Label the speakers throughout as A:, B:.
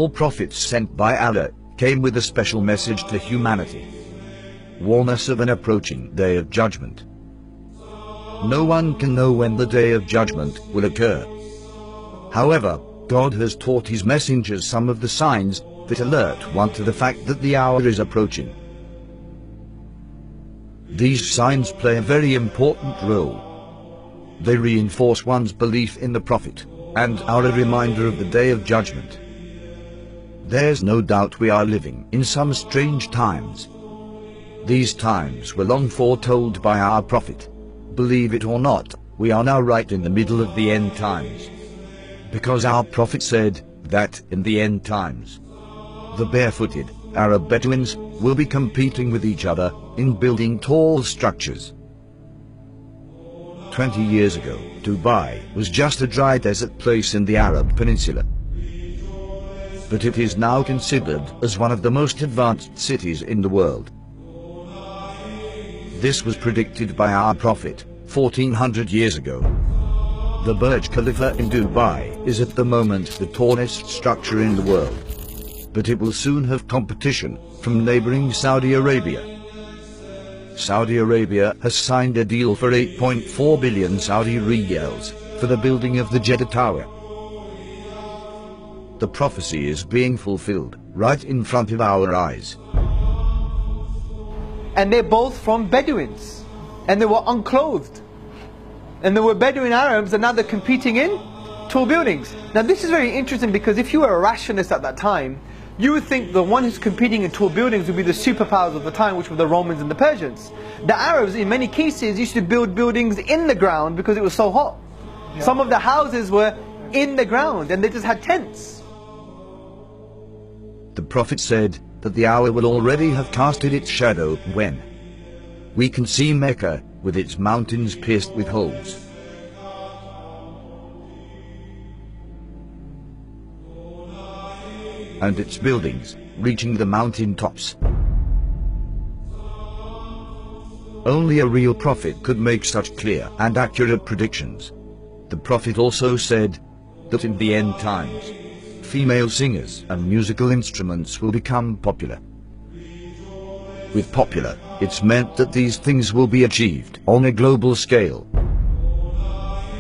A: all prophets sent by Allah came with a special message to humanity. Warners of an approaching day of judgment. No one can know when the day of judgment will occur. However, God has taught his messengers some of the signs that alert one to the fact that the hour is approaching. These signs play a very important role. They reinforce one's belief in the Prophet and are a reminder of the day of judgment. There's no doubt we are living in some strange times. These times were long foretold by our Prophet. Believe it or not, we are now right in the middle of the end times. Because our Prophet said that in the end times, the barefooted Arab Bedouins will be competing with each other in building tall structures. 20 years ago, Dubai was just a dry desert place in the Arab Peninsula. But it is now considered as one of the most advanced cities in the world. This was predicted by our Prophet 1400 years ago. The Burj Khalifa in Dubai is at the moment the tallest structure in the world. But it will soon have competition from neighboring Saudi Arabia. Saudi Arabia has signed a deal for 8.4 billion Saudi riyals for the building of the Jeddah Tower. The prophecy is being fulfilled right in front of our eyes.
B: And they're both from Bedouins, and they were unclothed, and there were Bedouin Arabs, and now they're competing in tall buildings. Now this is very interesting, because if you were a rationalist at that time, you would think the one who's competing in tall buildings would be the superpowers of the time, which were the Romans and the Persians. The Arabs, in many cases, used to build buildings in the ground because it was so hot. Yeah. Some of the houses were in the ground, and they just had tents.
A: The Prophet said that the hour will already have casted its shadow when we can see Mecca with its mountains pierced with holes. And its buildings reaching the mountain tops. Only a real prophet could make such clear and accurate predictions. The Prophet also said that in the end times, female singers and musical instruments will become popular. With popular, it's meant that these things will be achieved on a global scale.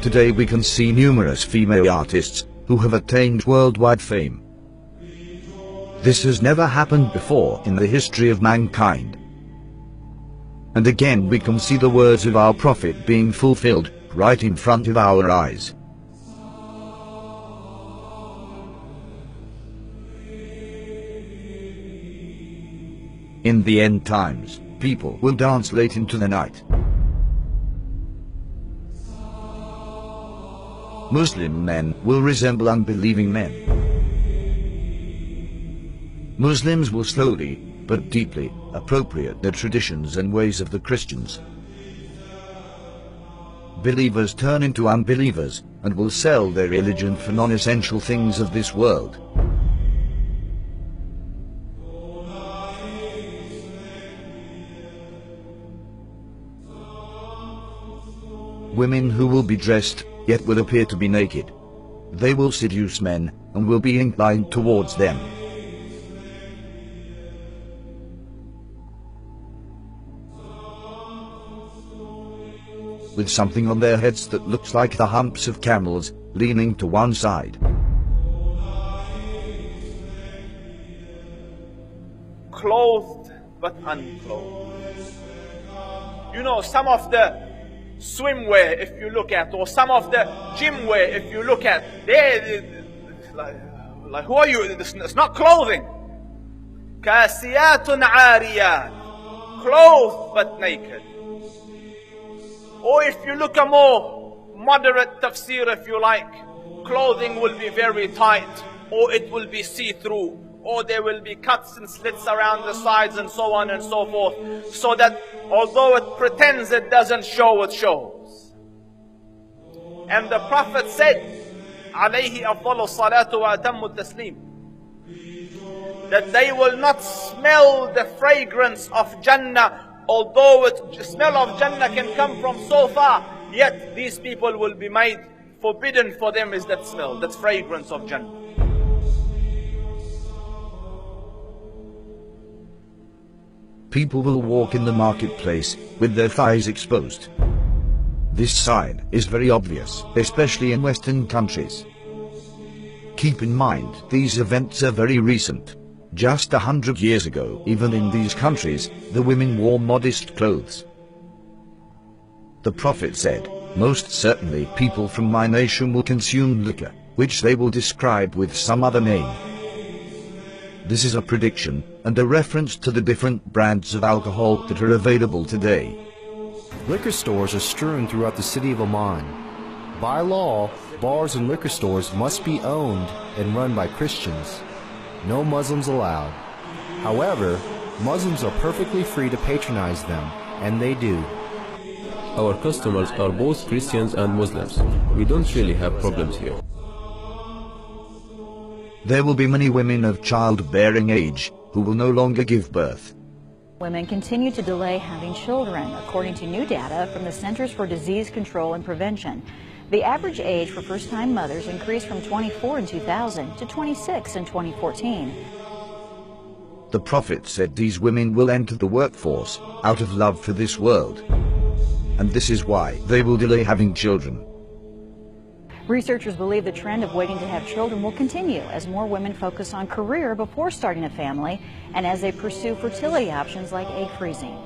A: Today we can see numerous female artists who have attained worldwide fame. This has never happened before in the history of mankind. And again we can see the words of our Prophet being fulfilled right in front of our eyes. In the end times, people will dance late into the night. Muslim men will resemble unbelieving men. Muslims will slowly, but deeply, appropriate the traditions and ways of the Christians. Believers turn into unbelievers, and will sell their religion for non-essential things of this world. Women who will be dressed, yet will appear to be naked. They will seduce men, and will be inclined towards them. With something on their heads that looks like the humps of camels, leaning to one side.
C: Clothed but unclothed. You know, some of the swimwear, if you look at, or some of the gym wear, if you look at, they like who are you? It's not clothing. Kasiyatun ariyat, clothed but naked. Or if you look a more moderate tafsir, if you like, clothing will be very tight, or it will be see-through, or there will be cuts and slits around the sides and so on and so forth, so that although it pretends it doesn't show, it shows. And the Prophet said, alaihi salatu wa atammu taslim, that they will not smell the fragrance of Jannah. Although the smell of Jannah can come from so far, yet these people will be made forbidden for them is that smell, that fragrance of Jannah.
A: people will walk in the marketplace with their thighs exposed. This sign is very obvious, especially in Western countries. Keep in mind, these events are very recent. Just 100 years ago, even in these countries, the women wore modest clothes. The Prophet said, "Most certainly people from my nation will consume liquor, which they will describe with some other name." This is a prediction, and a reference to the different brands of alcohol that are available today.
D: Liquor stores are strewn throughout the city of Amman. By law, bars and liquor stores must be owned and run by Christians. No Muslims allowed. However, Muslims are perfectly free to patronize them, and they do.
E: Our customers are both Christians and Muslims. We don't really have problems here.
A: There will be many women of childbearing age who will no longer give birth.
F: Women continue to delay having children, according to new data from the Centers for Disease Control and Prevention. The average age for first-time mothers increased from 24 in 2000 to 26 in 2014.
A: The Prophet said these women will enter the workforce out of love for this world. And this is why they will delay having children.
F: Researchers believe the trend of waiting to have children will continue as more women focus on career before starting a family and as they pursue fertility options like egg freezing.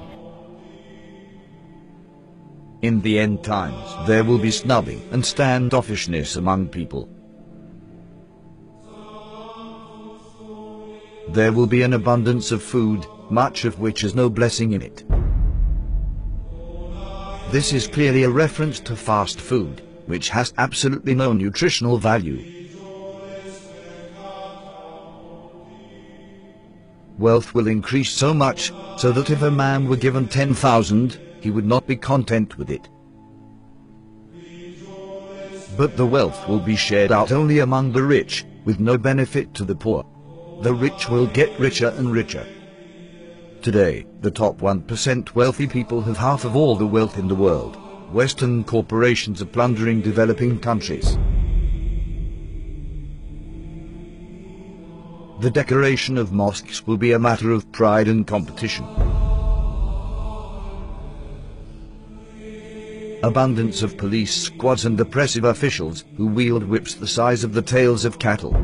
A: In the end times, there will be snubbing and standoffishness among people. There will be an abundance of food, much of which has no blessing in it. This is clearly a reference to fast food, which has absolutely no nutritional value. Wealth will increase so much, so that if a man were given 10,000, he would not be content with it. But the wealth will be shared out only among the rich, with no benefit to the poor. The rich will get richer and richer. Today, the top 1% wealthy people have half of all the wealth in the world. Western corporations are plundering developing countries. The decoration of mosques will be a matter of pride and competition. Abundance of police squads and oppressive officials who wield whips the size of the tails of cattle.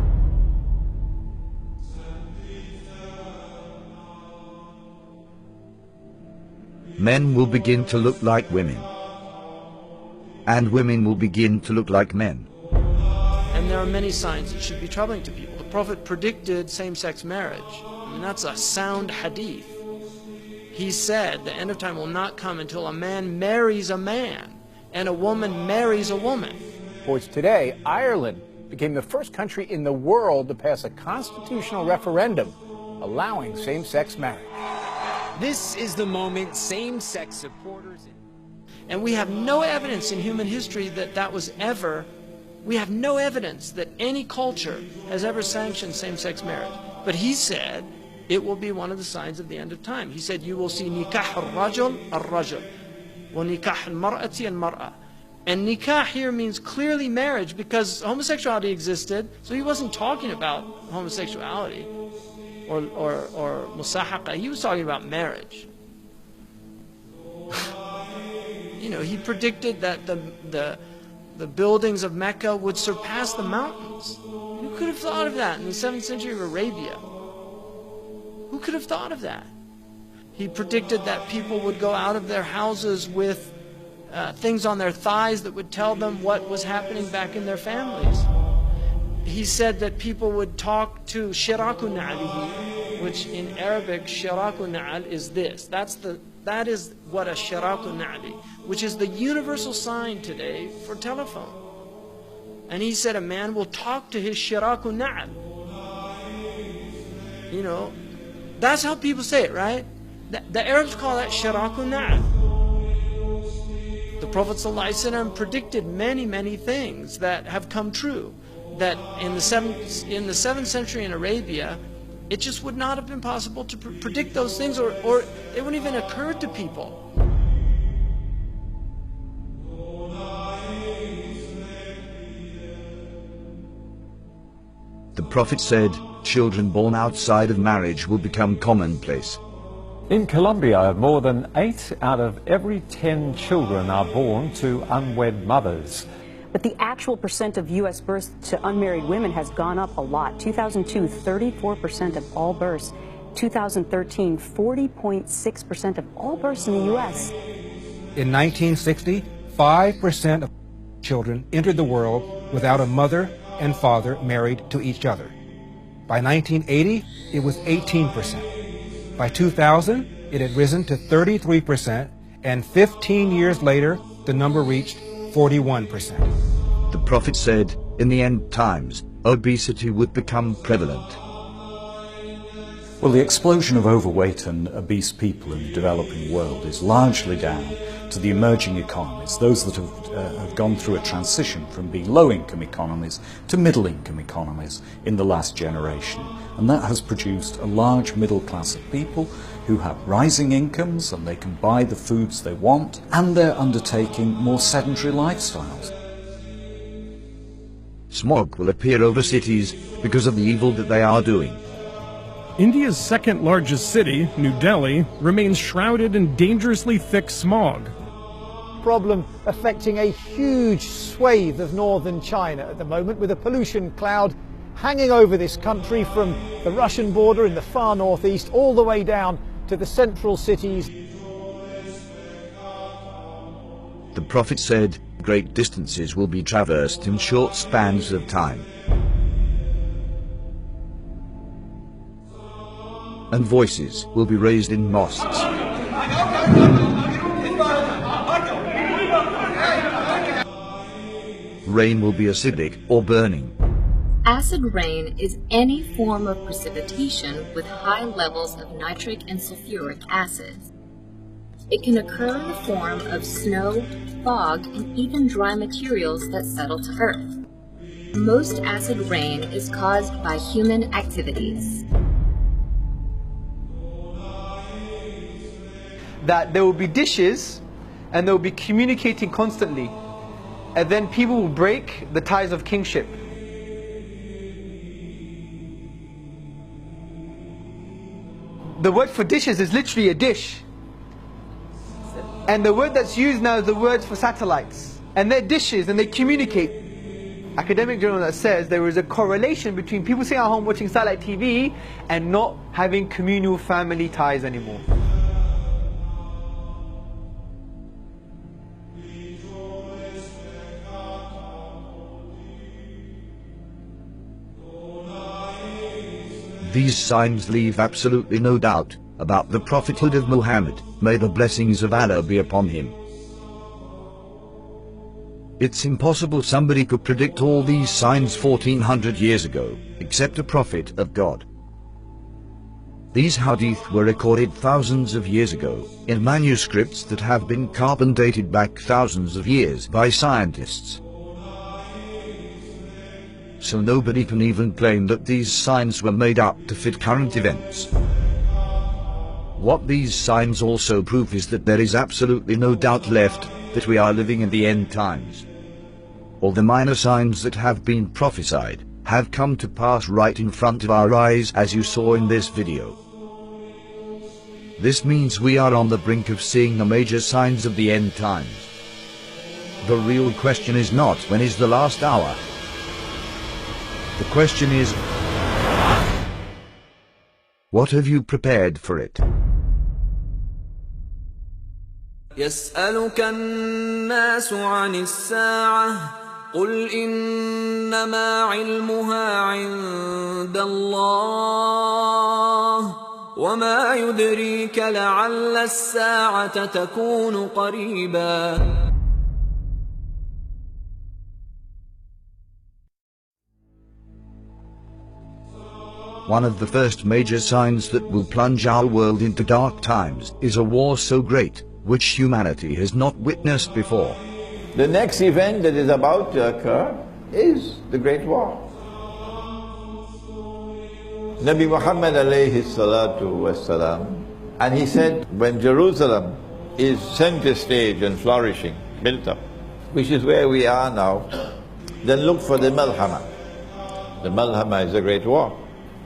A: Men will begin to look like women. And women will begin to look like men.
G: And there are many signs that should be troubling to people. The Prophet predicted same-sex marriage. I mean, that's a sound hadith. He said the end of time will not come until a man marries a man and a woman marries a woman.
H: Reports today, Ireland became the first country in the world to pass a constitutional referendum allowing same-sex marriage.
I: This is the moment same-sex supporters...
G: And we have no evidence in human history that was ever, we have no evidence that any culture has ever sanctioned same-sex marriage. But he said it will be one of the signs of the end of time. He said you will see nikah al-rajul al-rajul, wa nikah al-mar'ati al-mar'a. And nikah here means clearly marriage because homosexuality existed, so he wasn't talking about homosexuality or musahaqa. He was talking about marriage. You know, he predicted that the buildings of Mecca would surpass the mountains. Who could have thought of that in the 7th century of Arabia? Who could have thought of that? He predicted that people would go out of their houses with things on their thighs that would tell them what was happening back in their families. He said that people would talk to shiraku na'alihi, which in Arabic, shiraku na'al is this. That is what a shiraku na'ali, which is the universal sign today for telephone. And he said a man will talk to his shiraku na'al. You know, that's how people say it, right? The Arabs call that shiraku na'al. The Prophet ﷺ predicted many things that have come true. That in the 7th century in Arabia, it just would not have been possible to predict those things, or it wouldn't even occur to people.
A: The Prophet said, children born outside of marriage will become commonplace.
J: In Colombia, more than 8 out of every 10 children are born to unwed mothers.
K: But the actual percent of U.S. births to unmarried women has gone up a lot. 2002, 34% of all births. 2013, 40.6% of all births in the U.S.
L: In 1960, 5% of children entered the world without a mother and father married to each other. By 1980, it was 18%. By 2000, it had risen to 33%, and 15 years later, the number reached 41%.
A: The Prophet said, in the end times, obesity would become prevalent.
M: Well, the explosion of overweight and obese people in the developing world is largely down to the emerging economies, those that have gone through a transition from being low-income economies to middle-income economies in the last generation. And that has produced a large middle class of people who have rising incomes and they can buy the foods they want, and they're undertaking more sedentary lifestyles.
A: Smog will appear over cities because of the evil that they are doing.
N: India's second largest city, New Delhi, remains shrouded in dangerously thick smog.
H: Problem affecting a huge swathe of northern China at the moment, with a pollution cloud hanging over this country from the Russian border in the far northeast all the way down to the central cities.
A: The Prophet said, great distances will be traversed in short spans of time. And voices will be raised in mosques. Rain will be acidic or burning.
O: Acid rain is any form of precipitation with high levels of nitric and sulfuric acids. It can occur in the form of snow, fog, and even dry materials that settle to earth. Most acid rain is caused by human activities.
B: That there will be dishes and they will be communicating constantly, and then people will break the ties of kingship. The word for dishes is literally a dish, and the word that's used now is the word for satellites, and they're dishes and they communicate. Academic journal that says there is a correlation between people sitting at home watching satellite TV and not having communal family ties anymore.
A: These signs leave absolutely no doubt about the prophethood of Muhammad. May the blessings of Allah be upon him. It's impossible somebody could predict all these signs 1400 years ago, except a prophet of God. These hadith were recorded thousands of years ago, in manuscripts that have been carbon dated back thousands of years by scientists. So nobody can even claim that these signs were made up to fit current events. What these signs also prove is that there is absolutely no doubt left that we are living in the end times. All the minor signs that have been prophesied have come to pass right in front of our eyes, as you saw in this video. This means we are on the brink of seeing the major signs of the end times. The real question is not when is the last hour. The question is, what have you prepared for it?
P: يسألك الناس عن الساعة قل إنما علمها عند الله وما يدريك لعل الساعة تكون قريبا.
A: One of the first major signs that will plunge our world into dark times is a war so great, which humanity has not witnessed before.
Q: The next event that is about to occur is the Great War. Nabi Muhammad alaihi salatu wasalam, and he said, when Jerusalem is center stage and flourishing, built up, which is where we are now, then look for the Malhama. The Malhama is a great war.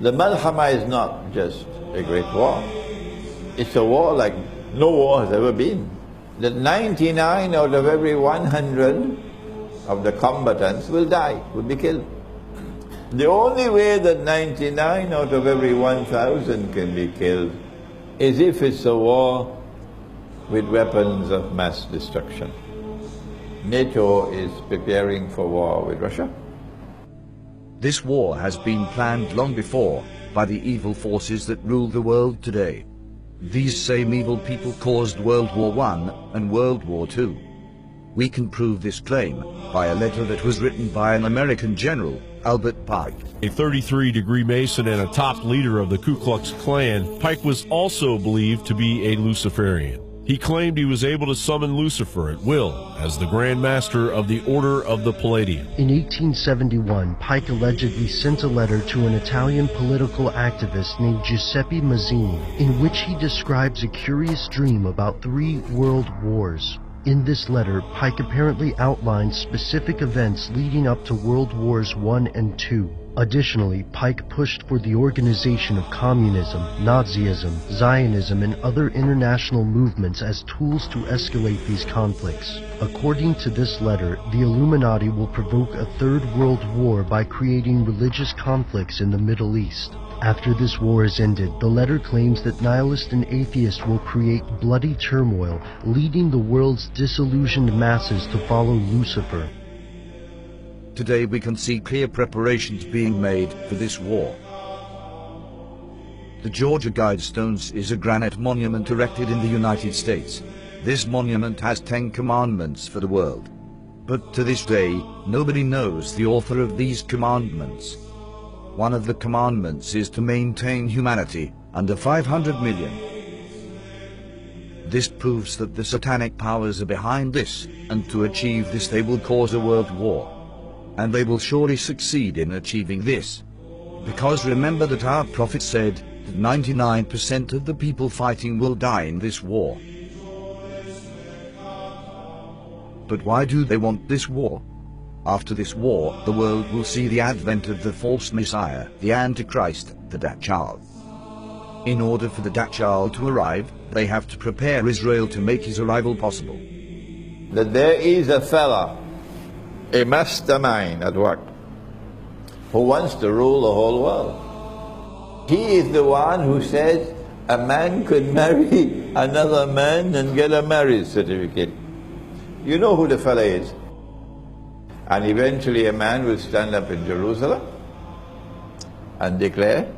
Q: The Malhama is not just a great war. It's a war like no war has ever been. That 99 out of every 100 of the combatants will die, will be killed. The only way that 99 out of every 1,000 can be killed is if it's a war with weapons of mass destruction. NATO is preparing for war with Russia.
A: This war has been planned long before by the evil forces that rule the world today. These same evil people caused World War I and World War II. We can prove this claim by a letter that was written by an American general, Albert Pike.
R: A 33-degree Mason and a top leader of the Ku Klux Klan, Pike was also believed to be a Luciferian. He claimed he was able to summon Lucifer at will as the Grand Master of the Order of the Palladium.
S: In 1871, Pike allegedly sent a letter to an Italian political activist named Giuseppe Mazzini, in which he describes a curious dream about 3 world wars. In this letter, Pike apparently outlined specific events leading up to World Wars I and II. Additionally, Pike pushed for the organization of communism, Nazism, Zionism, and other international movements as tools to escalate these conflicts. According to this letter, the Illuminati will provoke a 3rd World War by creating religious conflicts in the Middle East. After this war is ended, the letter claims that nihilists and atheists will create bloody turmoil, leading the world's disillusioned masses to follow Lucifer.
A: Today we can see clear preparations being made for this war. The Georgia Guidestones is a granite monument erected in the United States. This monument has 10 commandments for the world. But to this day, nobody knows the author of these commandments. One of the commandments is to maintain humanity under 500 million. This proves that the satanic powers are behind this, and to achieve this they will cause a world war. And they will surely succeed in achieving this. Because remember that our prophet said that 99% of the people fighting will die in this war. But why do they want this war? After this war, the world will see the advent of the false Messiah, the Antichrist, the Dajjal. In order for the Dajjal to arrive, they have to prepare Israel to make his arrival possible.
Q: That there is a fella, a mastermind at work, who wants to rule the whole world. He is the one who says a man could marry another man and get a marriage certificate. You know who the fella is. And eventually a man will stand up in Jerusalem and declare,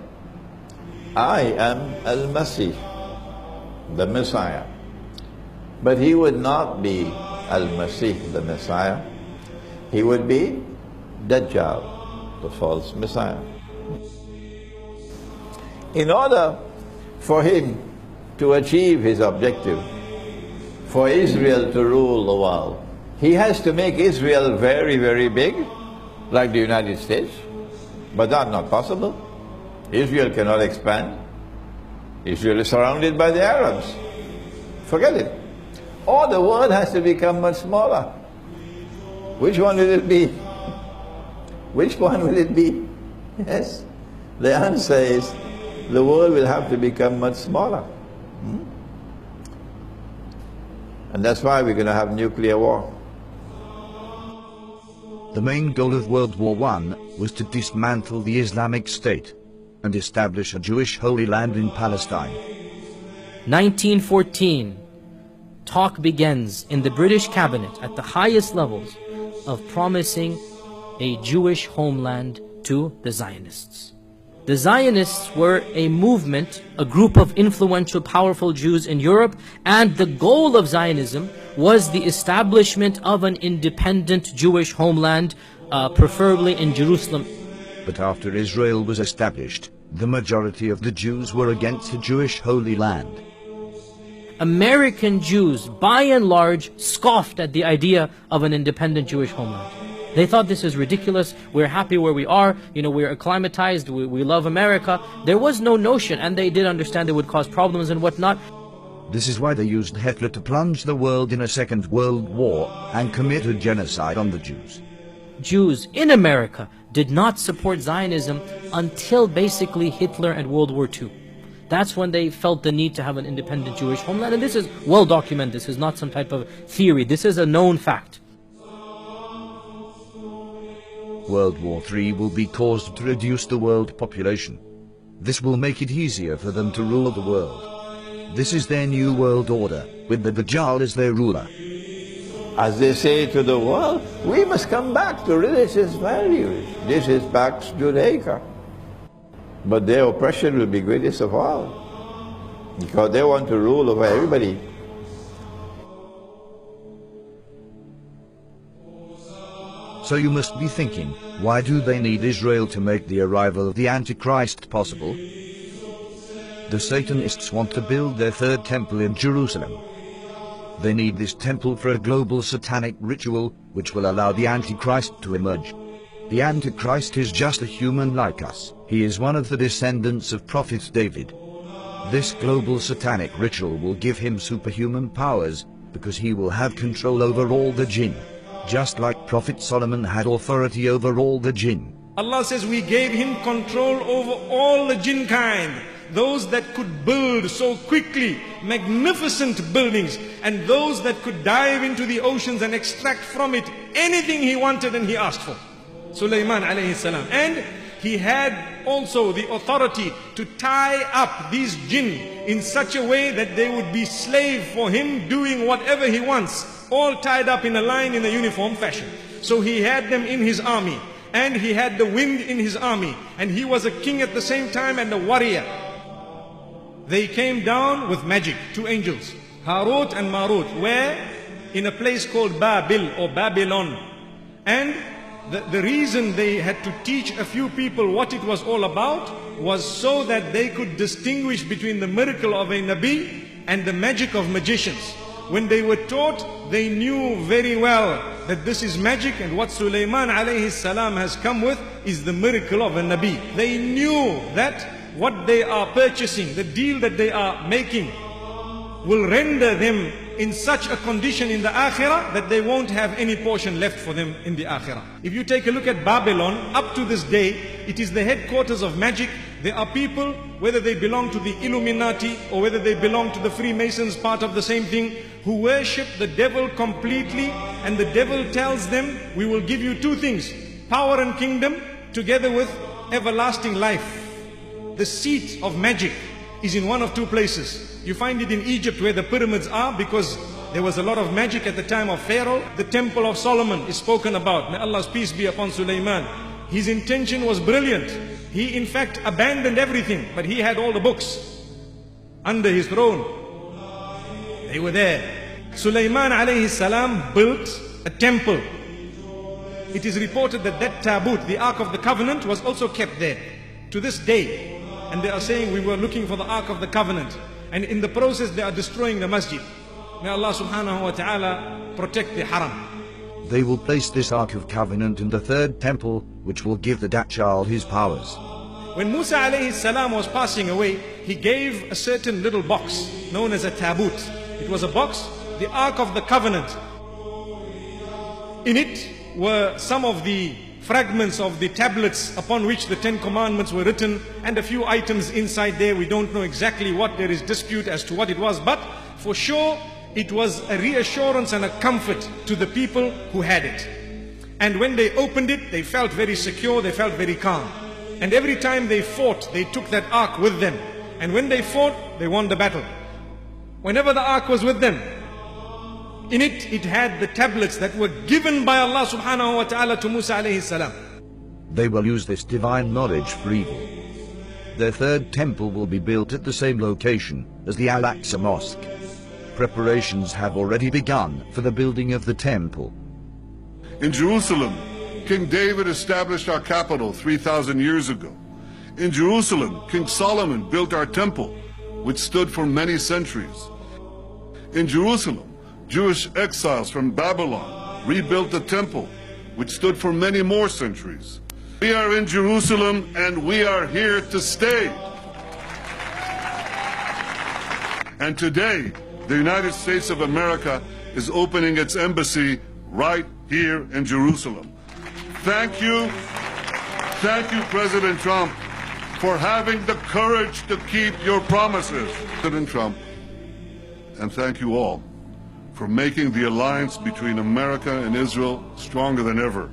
Q: I am Al-Masih, the Messiah. But he would not be Al-Masih, the Messiah. He would be Dajjal, the false Messiah. In order for him to achieve his objective, for Israel to rule the world, he has to make Israel very, very big, like the United States. But that's not possible. Israel cannot expand. Israel is surrounded by the Arabs. Forget it. Or the world has to become much smaller. Which one will it be? Which one will it be? Yes. The answer is the world will have to become much smaller. And that's why we're going to have nuclear war.
A: The main goal of World War I was to dismantle the Islamic State and establish a Jewish Holy Land in Palestine.
T: 1914, talk begins in the British cabinet at the highest levels of promising a Jewish homeland to the Zionists. The Zionists were a movement, a group of influential, powerful Jews in Europe, and the goal of Zionism was the establishment of an independent Jewish homeland, preferably in Jerusalem.
A: But after Israel was established, the majority of the Jews were against a Jewish Holy Land.
T: American Jews, by and large, scoffed at the idea of an independent Jewish homeland. They thought this is ridiculous, we're happy where we are, we're acclimatized, we love America. There was no notion, and they did understand it would cause problems and whatnot.
A: This is why they used Hitler to plunge the world in a Second World War and commit a genocide on the Jews.
T: Jews in America did not support Zionism until basically Hitler and World War II. That's when they felt the need to have an independent Jewish homeland. And this is well documented. This is not some type of theory. This is a known fact.
A: World War III will be caused to reduce the world population. This will make it easier for them to rule the world. This is their new world order, with the Dajjal as their ruler.
Q: As they say to the world, we must come back to religious values. This is Pax Judaica. But their oppression will be greatest of all, because they want to rule over everybody.
A: So you must be thinking, why do they need Israel to make the arrival of the Antichrist possible? The Satanists want to build their third temple in Jerusalem. They need this temple for a global satanic ritual, which will allow the Antichrist to emerge. The Antichrist is just a human like us. He is one of the descendants of Prophet David. This global satanic ritual will give him superhuman powers, because he will have control over all the jinn, just like Prophet Solomon had authority over all the jinn.
L: Allah says we gave him control over all the jinn kind, those that could build so quickly magnificent buildings, and those that could dive into the oceans and extract from it anything he wanted and he asked for. Sulaiman alayhi salam. And he had also the authority to tie up these jinn in such a way that they would be slave for him, doing whatever he wants, all tied up in a line in a uniform fashion. So he had them in his army, and he had the wind in his army, and he was a king at the same time and a warrior. They came down with magic, two angels, Harut and Marut, where in a place called Babil or Babylon. And the reason they had to teach a few people what it was all about was so that they could distinguish between the miracle of a Nabi and the magic of magicians. When they were taught, they knew very well that this is magic, and what Sulaiman alayhi salam has come with is the miracle of a Nabi. They knew that what they are purchasing, the deal that they are making, will render them in such a condition in the Akhirah that they won't have any portion left for them in the Akhirah. If you take a look at Babylon, up to this day, it is the headquarters of magic. There are people, whether they belong to the Illuminati or whether they belong to the Freemasons, part of the same thing, who worship the devil completely, and the devil tells them, we will give you two things, power and kingdom, together with everlasting life. The seat of magic is in one of two places. You find it in Egypt, where the pyramids are, because there was a lot of magic at the time of Pharaoh. The temple of Solomon is spoken about. May Allah's peace be upon Sulaiman. His intention was brilliant. He in fact abandoned everything, but he had all the books under his throne. They were there. Sulaiman alayhi salam built a temple. It is reported that that tabut, the Ark of the Covenant, was also kept there to this day. And they are saying we were looking for the Ark of the Covenant, and in the process they are destroying the masjid. May Allah subhanahu wa ta'ala protect the haram.
A: They will place this Ark of Covenant in the third temple, which will give the Dajjal his powers.
L: When Musa alayhi salam was passing away, he gave a certain little box known as a tabut. It was a box, the Ark of the Covenant. In it were some of the fragments of the tablets upon which the 10 commandments were written, and a few items inside there. We don't know exactly what, there is dispute as to what it was, but for sure it was a reassurance and a comfort to the people who had it. And when they opened it, they felt very secure, they felt very calm. And every time they fought, they took that ark with them. And when they fought, they won the battle. Whenever the ark was with them, in it, it had the tablets that were given by Allah subhanahu wa ta'ala to Musa alayhi salam.
A: They will use this divine knowledge for evil. Their third temple will be built at the same location as the Al-Aqsa Mosque. Preparations have already begun for the building of the temple.
U: In Jerusalem, King David established our capital 3,000 years ago. In Jerusalem, King Solomon built our temple, which stood for many centuries. In Jerusalem, Jewish exiles from Babylon rebuilt the temple, which stood for many more centuries. We are in Jerusalem, and we are here to stay. And today, the United States of America is opening its embassy right here in Jerusalem. Thank you, President Trump, for having the courage to keep your promises. President Trump, and thank you all for making the alliance between America and Israel stronger than ever.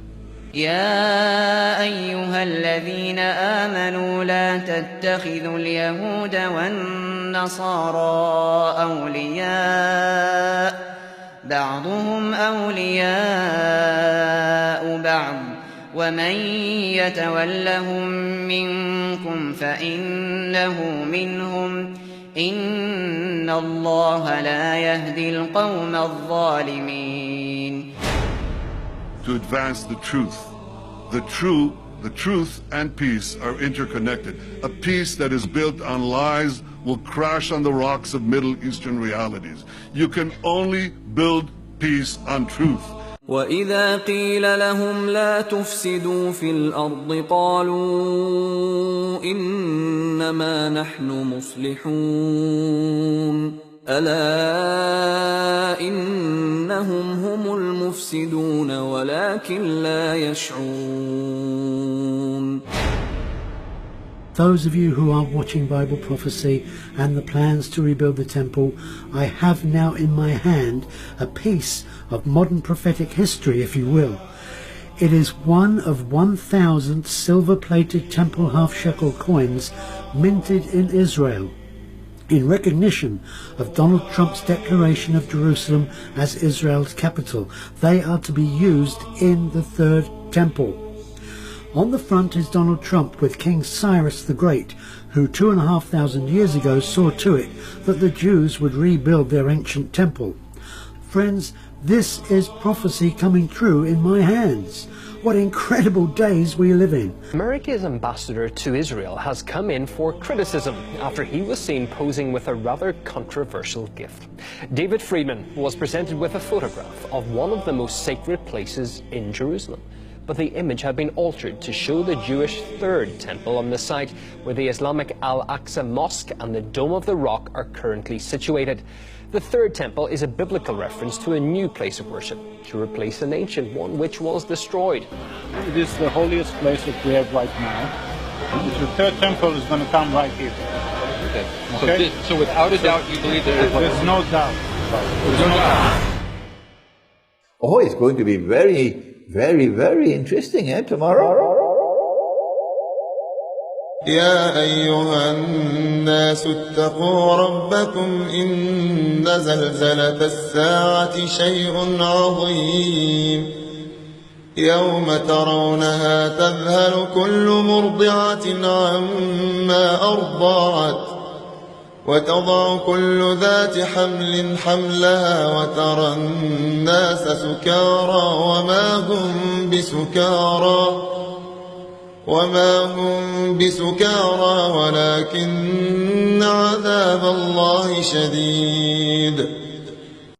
C: يا أيها الذين آمنوا لا تتخذوا اليهود والنصارى أولياء بعضهم أولياء بعض ومن يتولهم منكم فإنه منهم إن الله لا يهدي القوم الظالمين.
U: To advance the truth. The truth and peace are interconnected. A peace that is built on lies will crash on the rocks of Middle Eastern realities. You can only build peace on truth.
P: وإذا قيل لهم لا تفسدوا في الأرض قالوا إنما نحن مصلحون ألا إنهم هم المفسدون ولكن لا يشعرون.
V: Those of you who are watching Bible prophecy and the plans to rebuild the temple, I have now in my hand a piece of modern prophetic history, if you will. It is one of 1,000 silver-plated temple half-shekel coins minted in Israel in recognition of Donald Trump's declaration of Jerusalem as Israel's capital. They are to be used in the third temple. On the front is Donald Trump with King Cyrus the Great, who 2,500 years ago saw to it that the Jews would rebuild their ancient temple. Friends, this is prophecy coming true in my hands. What incredible days we live in.
W: America's ambassador to Israel has come in for criticism after he was seen posing with a rather controversial gift. David Friedman was presented with a photograph of one of the most sacred places in Jerusalem. But the image had been altered to show the Jewish third temple on the site where the Islamic Al-Aqsa Mosque and the Dome of the Rock are currently situated. The third temple is a biblical reference to a new place of worship, to replace an ancient one which was destroyed.
X: It is the holiest place that we have right now. The third temple is going to come right here. Okay?
Y: So without a doubt, you believe there's
X: no doubt.
Y: There's no doubt.
Q: Oh, it's going to be very interesting, tomorrow.
Z: يا أيها الناس اتقوا ربكم إن زلزلة الساعة شيء عظيم يوم ترونها تذهل كل مرضعة عما أرضعت وتضع كل ذات حمل حملها وترى الناس سكارى وما هم بسكارى ولكن عذاب الله شديد